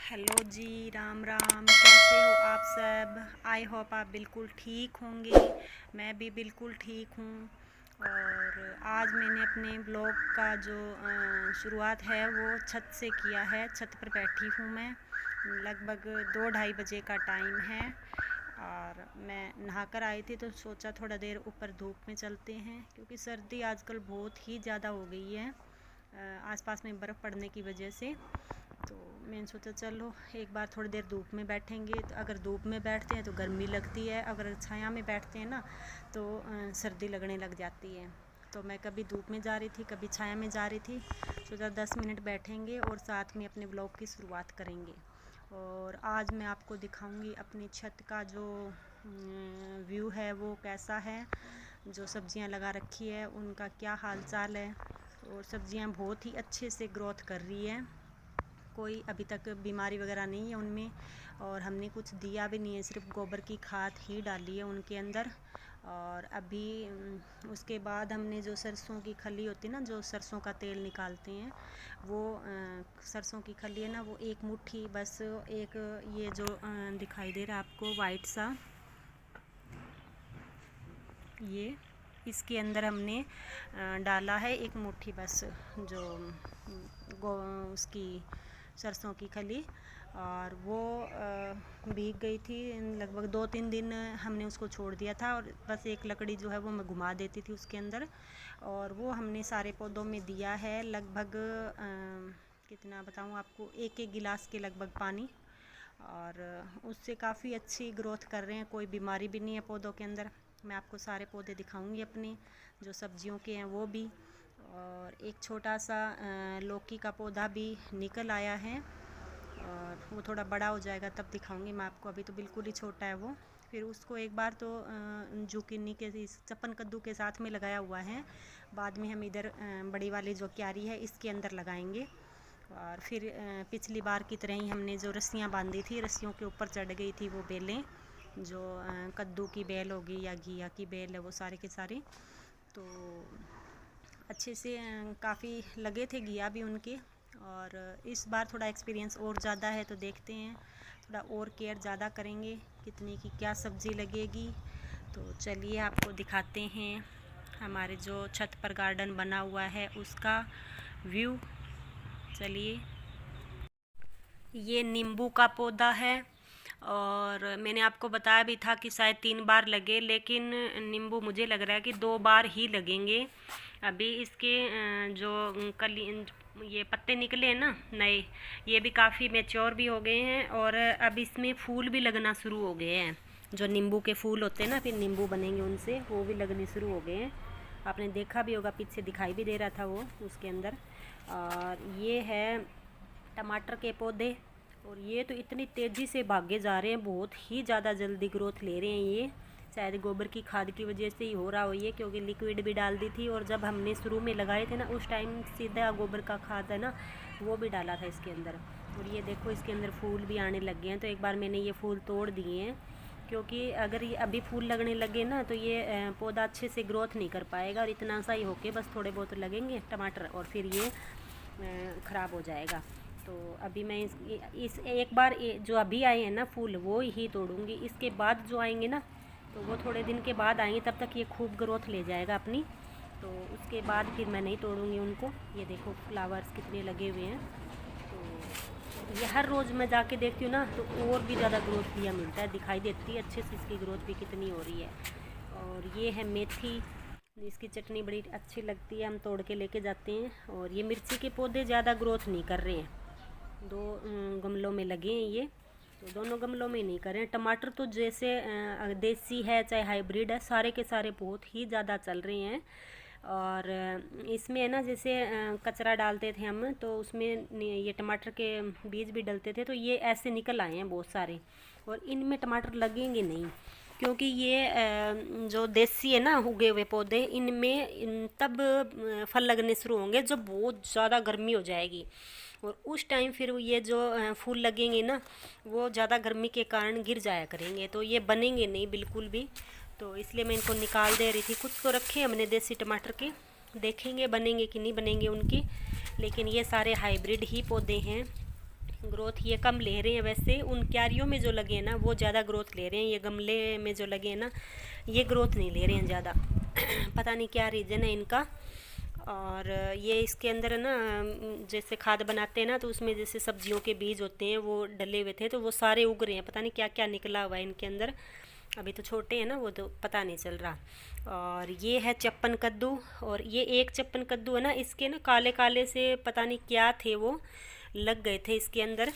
Hello जी, राम राम। कैसे हो आप सब? आई होप आप बिल्कुल ठीक होंगे। मैं भी बिल्कुल ठीक हूँ। और आज मैंने अपने ब्लॉग का जो शुरुआत है वो छत से किया है। छत पर बैठी हूँ मैं। लगभग 2-2:30 बजे का टाइम है और मैं नहाकर आई थी तो सोचा थोड़ा देर ऊपर धूप में चलते हैं, क्योंकि सर्दी आजकल बहुत ही ज़्यादा हो गई है आसपास में बर्फ़ पड़ने की वजह से। तो मैंने सोचा चलो एक बार थोड़ी देर धूप में बैठेंगे। तो अगर धूप में बैठते हैं तो गर्मी लगती है, अगर छाया में बैठते हैं ना तो सर्दी लगने लग जाती है। तो मैं कभी धूप में जा रही थी, कभी छाया में जा रही थी। सोचा 10 मिनट बैठेंगे और साथ में अपने ब्लॉग की शुरुआत करेंगे। और आज मैं आपको दिखाऊंगी अपनी छत का जो व्यू है वो कैसा है, जो सब्जियां लगा रखी है उनका क्या हाल चाल है। और सब्जियां बहुत ही अच्छे से ग्रोथ कर रही है, कोई अभी तक बीमारी वगैरह नहीं है उनमें। और हमने कुछ दिया भी नहीं है, सिर्फ गोबर की खाद ही डाली है उनके अंदर। और अभी उसके बाद हमने जो सरसों की खली होती है ना, जो सरसों का तेल निकालते हैं, वो सरसों की खली है ना, वो एक मुट्ठी बस, एक ये जो दिखाई दे रहा है आपको वाइट सा, ये इसके अंदर हमने डाला है एक मुट्ठी बस, जो गो उसकी सरसों की खली। और वो भीग गई थी। लगभग 2-3 दिन हमने उसको छोड़ दिया था, और बस एक लकड़ी जो है वो मैं घुमा देती थी उसके अंदर। और वो हमने सारे पौधों में दिया है लगभग कितना बताऊँ आपको, 1-1 गिलास के लगभग पानी। और उससे काफ़ी अच्छी ग्रोथ कर रहे हैं, कोई बीमारी भी नहीं है पौधों के अंदर। मैं आपको सारे पौधे दिखाऊंगी अपने, जो सब्जियों के हैं वो भी। और एक छोटा सा लौकी का पौधा भी निकल आया है, और वो थोड़ा बड़ा हो जाएगा तब दिखाऊंगी मैं आपको, अभी तो बिल्कुल ही छोटा है वो। फिर उसको एक बार तो जुकीनी के चप्पन कद्दू के साथ में लगाया हुआ है। बाद में हम इधर बड़ी वाली जो क्यारी है इसके अंदर लगाएंगे। और फिर पिछली बार की तरह ही हमने जो रस्सियाँ बांधी थी, रस्सियों के ऊपर चढ़ गई थी वो बेलें, जो कद्दू की बेल होगी या घिया की बेल है, वो सारे के सारे। तो अच्छे से काफ़ी लगे थे घिया भी उनके। और इस बार थोड़ा एक्सपीरियंस और ज़्यादा है, तो देखते हैं थोड़ा और केयर ज़्यादा करेंगे कितनी की क्या सब्ज़ी लगेगी। तो चलिए आपको दिखाते हैं हमारे जो छत पर गार्डन बना हुआ है उसका व्यू। चलिए, ये नींबू का पौधा है, और मैंने आपको बताया भी था कि शायद 3 बार लगे, लेकिन नींबू मुझे लग रहा है कि 2 बार ही लगेंगे। अभी इसके जो कली ये पत्ते निकले हैं ना नए, ये भी काफ़ी मैच्योर भी हो गए हैं, और अब इसमें फूल भी लगना शुरू हो गए हैं। जो नींबू के फूल होते हैं ना, फिर नींबू बनेंगे उनसे, वो भी लगने शुरू हो गए हैं। आपने देखा भी होगा, पीछे दिखाई भी दे रहा था वो उसके अंदर। और ये है टमाटर के पौधे, और ये तो इतनी तेज़ी से भागे जा रहे हैं, बहुत ही ज़्यादा जल्दी ग्रोथ ले रहे हैं ये। शायद गोबर की खाद की वजह से ही हो रहा हो ये, क्योंकि लिक्विड भी डाल दी थी, और जब हमने शुरू में लगाए थे ना उस टाइम सीधा गोबर का खाद है ना वो भी डाला था इसके अंदर। और ये देखो इसके अंदर फूल भी आने लग गए हैं। तो एक बार मैंने ये फूल तोड़ दिए हैं, क्योंकि अगर ये अभी फूल लगने लगे ना तो ये पौधा अच्छे से ग्रोथ नहीं कर पाएगा, और इतना सा ही होके बस थोड़े बहुत लगेंगे टमाटर, और फिर ये ख़राब हो जाएगा। तो अभी मैं इस एक बार जो अभी आए हैं ना फूल वो ही तोड़ूंगी। इसके बाद जो आएंगे ना तो वो थोड़े दिन के बाद आएंगे, तब तक ये खूब ग्रोथ ले जाएगा अपनी। तो उसके बाद फिर मैं नहीं तोड़ूंगी उनको। ये देखो फ्लावर्स कितने लगे हुए हैं। तो ये हर रोज़ मैं जाके देखती हूँ ना तो और भी ज़्यादा ग्रोथ लिया मिलता है, दिखाई देती है अच्छे से इसकी ग्रोथ भी कितनी हो रही है। और ये है मेथी, इसकी चटनी बड़ी अच्छी लगती है, हम तोड़ के लेके जाते हैं। और ये मिर्ची के पौधे ज़्यादा ग्रोथ नहीं कर रहे हैं, 2 गमलों में लगे हैं ये, तो दोनों गमलों में नहीं कर रहे हैं। टमाटर तो जैसे देसी है चाहे हाइब्रिड है, सारे के सारे बहुत ही ज़्यादा चल रहे हैं। और इसमें है ना, जैसे कचरा डालते थे हम तो उसमें ये टमाटर के बीज भी डलते थे, तो ये ऐसे निकल आए हैं बहुत सारे। और इनमें टमाटर लगेंगे नहीं, क्योंकि ये जो देसी है ना उगे हुए पौधे, इनमें तब फल लगने शुरू होंगे जब बहुत ज़्यादा गर्मी हो जाएगी, और उस टाइम फिर ये जो फूल लगेंगे ना वो ज़्यादा गर्मी के कारण गिर जाया करेंगे, तो ये बनेंगे नहीं बिल्कुल भी। तो इसलिए मैं इनको निकाल दे रही थी। कुछ तो रखे हमने देसी टमाटर के, देखेंगे बनेंगे कि नहीं बनेंगे उनके। लेकिन ये सारे हाइब्रिड ही पौधे हैं, ग्रोथ ये कम ले रहे हैं। वैसे उन क्यारियों में जो लगे हैं ना वो ज़्यादा ग्रोथ ले रहे हैं, ये गमले में जो लगे हैं ना ये ग्रोथ नहीं ले रहे हैं ज़्यादा। पता नहीं क्या रीज़न है इनका। और ये इसके अंदर ना जैसे खाद बनाते हैं ना तो उसमें जैसे सब्जियों के बीज होते हैं वो डले हुए थे, तो वो सारे उग रहे हैं। पता नहीं क्या क्या निकला हुआ है इनके अंदर, अभी तो छोटे हैं ना वो, तो पता नहीं चल रहा। और ये है चप्पन कद्दू, और ये एक चप्पन कद्दू है ना, इसके ना काले काले से पता नहीं क्या थे वो लग गए थे इसके अंदर,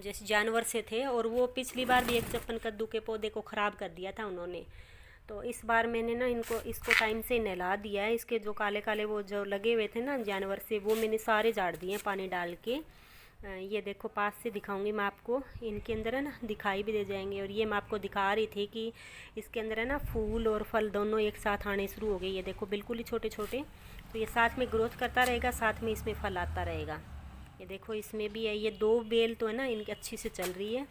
जैसे जानवर से थे। और वो पिछली बार भी एक चप्पन कद्दू के पौधे को ख़राब कर दिया था उन्होंने। तो इस बार मैंने ना इसको टाइम से नहला दिया है। इसके जो काले काले वो जो लगे हुए थे ना जानवर से, वो मैंने सारे झाड़ दिए हैं पानी डाल के। ये देखो पास से दिखाऊंगी मैं आपको, इनके अंदर है ना दिखाई भी दे जाएंगे। और ये मैं आपको दिखा रही थी कि इसके अंदर है ना फूल और फल दोनों एक साथ आने शुरू हो गए। ये देखो बिल्कुल ही छोटे छोटे, तो ये साथ में ग्रोथ करता रहेगा, साथ में इसमें फल आता रहेगा। ये देखो इसमें भी है, ये 2 बेल तो है ना इनकी अच्छी से चल रही है।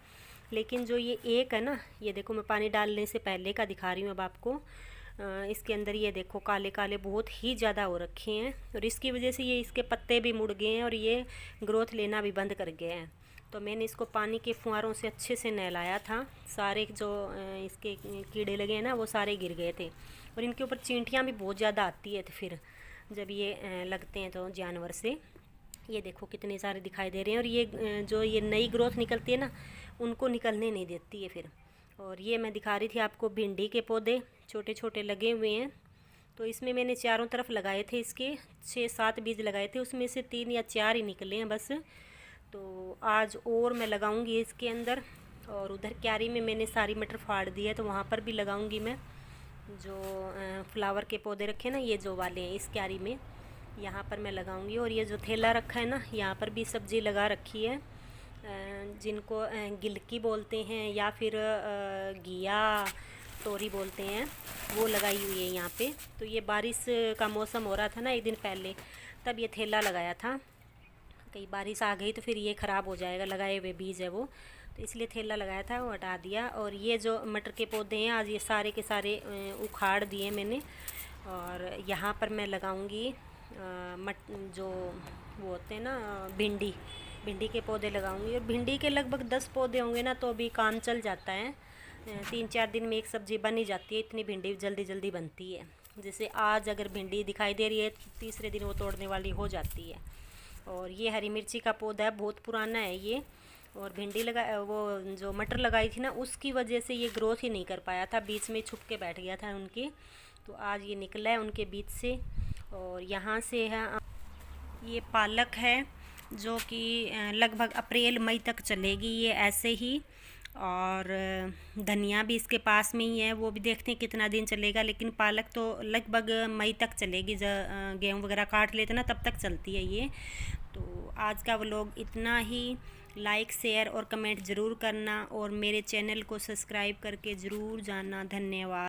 लेकिन जो ये एक है ना, ये देखो मैं पानी डालने से पहले का दिखा रही हूँ अब आपको। इसके अंदर ये देखो काले काले बहुत ही ज़्यादा हो रखे हैं, और इसकी वजह से ये इसके पत्ते भी मुड़ गए हैं और ये ग्रोथ लेना भी बंद कर गए हैं। तो मैंने इसको पानी के फुहारों से अच्छे से नहलाया था। सारे जो इसके कीड़े लगे हैं ना वो सारे गिर गए थे। और इनके ऊपर चींटियाँ भी बहुत ज़्यादा आती है, तो फिर जब ये लगते हैं तो जानवर से। ये देखो कितने सारे दिखाई दे रहे हैं। और ये जो ये नई ग्रोथ निकलती है ना उनको निकलने नहीं देती है फिर। और ये मैं दिखा रही थी आपको भिंडी के पौधे छोटे छोटे लगे हुए हैं। तो इसमें मैंने चारों तरफ लगाए थे, इसके 6-7 बीज लगाए थे, उसमें से 3 या 4 ही निकले हैं बस। तो आज और मैं लगाऊंगी इसके अंदर। और उधर क्यारी में मैंने सारी मटर फाड़ दी है, तो वहाँ पर भी लगाऊंगी मैं। जो फ्लावर के पौधे रखे ना ये जो वाले हैं इस क्यारी में, यहाँ पर मैं लगाऊंगी। और ये जो थैला रखा है ना यहाँ पर भी सब्ज़ी लगा रखी है, जिनको गिलकी बोलते हैं या फिर घिया तोरी बोलते हैं, वो लगाई हुई है यहाँ पे। तो ये बारिश का मौसम हो रहा था ना एक दिन पहले, तब ये थैला लगाया था। कहीं बारिश आ गई तो फिर ये ख़राब हो जाएगा, लगाए हुए बीज है वो, तो इसलिए थैला लगाया था वो हटा दिया। और ये जो मटर के पौधे हैं आज ये सारे के सारे उखाड़ दिए मैंने। और यहाँ पर मैं लगाऊंगी जो वो होते हैं ना भिंडी के पौधे लगाऊंगी। और भिंडी के लगभग 10 पौधे होंगे ना तो अभी काम चल जाता है। 3-4 दिन में एक सब्ज़ी बन ही जाती है, इतनी भिंडी जल्दी जल्दी बनती है। जैसे आज अगर भिंडी दिखाई दे रही है तीसरे दिन वो तोड़ने वाली हो जाती है। और ये हरी मिर्ची का पौधा है, बहुत पुराना है ये। और भिंडी वो जो मटर लगाई थी ना उसकी वजह से ये ग्रोथ ही नहीं कर पाया था, बीच में छुप के बैठ गया था उनके। तो आज ये निकला है उनके बीच से। और यहाँ से है ये पालक है जो कि लगभग अप्रैल मई तक चलेगी ये ऐसे ही। और धनिया भी इसके पास में ही है, वो भी देखते हैं कितना दिन चलेगा। लेकिन पालक तो लगभग मई तक चलेगी, गेहूँ वगैरह काट लेते ना तब तक चलती है ये। तो आज का व्लॉग इतना ही। लाइक शेयर और कमेंट ज़रूर करना, और मेरे चैनल को सब्सक्राइब करके ज़रूर जाना। धन्यवाद।